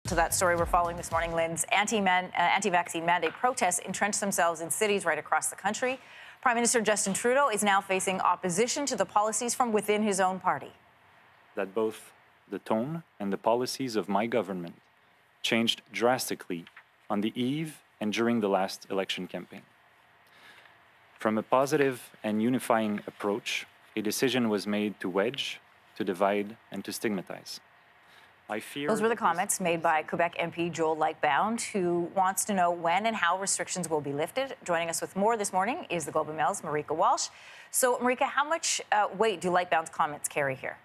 To that story we're following this morning, Lindsey, anti-vaccine mandate protests entrenched themselves in cities right across the country. Prime Minister Justin Trudeau is now facing opposition to the policies from within his own party. That both the tone and the policies of my government changed drastically on the eve and during the last election campaign. From a positive and unifying approach, a decision was made to wedge, to divide, and to stigmatize. Those were the comments made by Quebec MP Joel Lightbound, who wants to know when and how restrictions will be lifted. Joining us with more this morning is the Globe and Mail's Marika Walsh. So, Marika, how much weight do Lightbound's comments carry here?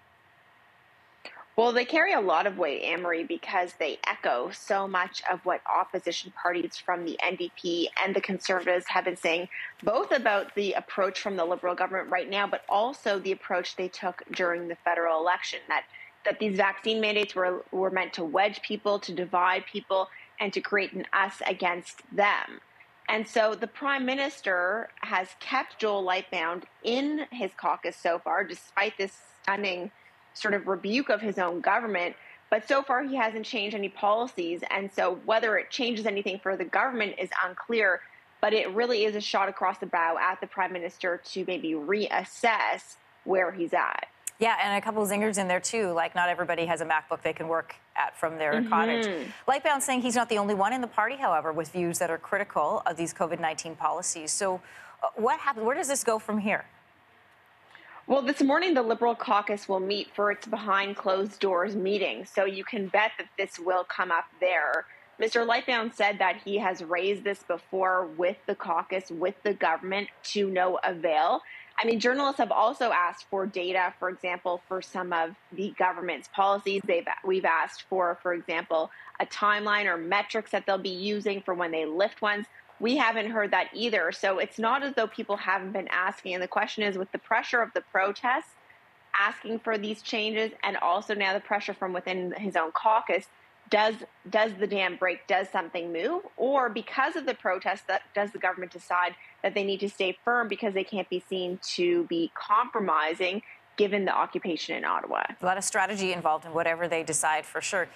Well, they carry a lot of weight, Anne-Marie, because they echo so much of what opposition parties from the NDP and the Conservatives have been saying, both about the approach from the Liberal government right now, but also the approach they took during the federal election, that these vaccine mandates were meant to wedge people, to divide people, and to create an us against them. And so the Prime Minister has kept Joel Lightbound in his caucus so far, despite this stunning sort of rebuke of his own government. But so far, he hasn't changed any policies. And so whether it changes anything for the government is unclear. But it really is a shot across the bow at the Prime Minister to maybe reassess where he's at. Yeah, and a couple of zingers in there, too. Like, not everybody has a MacBook they can work at from their cottage. Lightbound saying he's not the only one in the party, however, with views that are critical of these COVID-19 policies. So what happened? Where does this go from here? Well, this morning, the Liberal caucus will meet for its behind closed doors meeting. So you can bet that this will come up there. Mr. Lightbound said that he has raised this before with the caucus, with the government, to no avail. I mean, journalists have also asked for data, for example, for some of the government's policies. We've asked for example, a timeline or metrics that they'll be using for when they lift ones. We haven't heard that either. So it's not as though people haven't been asking. And the question is, with the pressure of the protests, asking for these changes, and also now the pressure from within his own caucus, does the dam break? Does something move? Or because of the protests, does the government decide that they need to stay firm because they can't be seen to be compromising given the occupation in Ottawa? A lot of strategy involved in whatever they decide, for sure.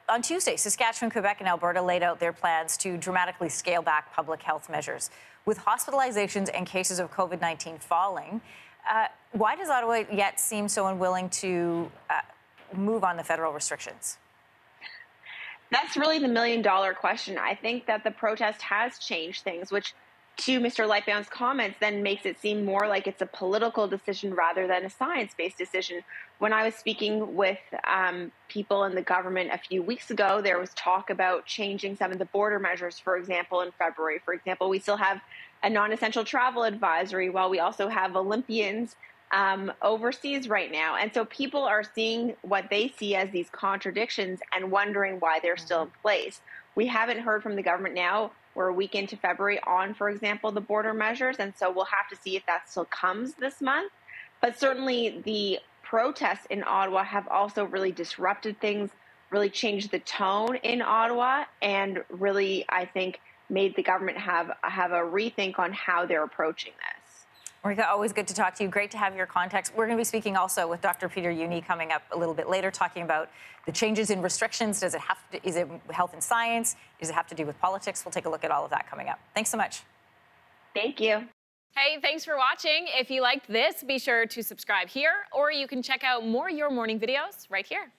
On Tuesday, Saskatchewan, Quebec, and Alberta laid out their plans to dramatically scale back public health measures. With hospitalizations and cases of COVID-19 falling, why does Ottawa yet seem so unwilling to move on the federal restrictions? That's really the million-dollar question. I think that the protest has changed things, which, to Mr. Lightbound's comments, then makes it seem more like it's a political decision rather than a science-based decision. When I was speaking with people in the government a few weeks ago, there was talk about changing some of the border measures, for example, in February. For example, we still have a non-essential travel advisory, while we also have Olympians overseas right now. And so people are seeing what they see as these contradictions and wondering why they're still in place. We haven't heard from the government now. We're a week into February on, for example, the border measures. And so we'll have to see if that still comes this month. But certainly the protests in Ottawa have also really disrupted things, really changed the tone in Ottawa, and really, I think, made the government have a rethink on how they're approaching this. Marika, always good to talk to you. Great to have your context. We're going to be speaking also with Dr. Peter Uni coming up a little bit later, talking about the changes in restrictions. Is it health and science? Does it have to do with politics? We'll take a look at all of that coming up. Thanks so much. Thank you. Hey, thanks for watching. If you liked this, be sure to subscribe here, or you can check out more Your Morning videos right here.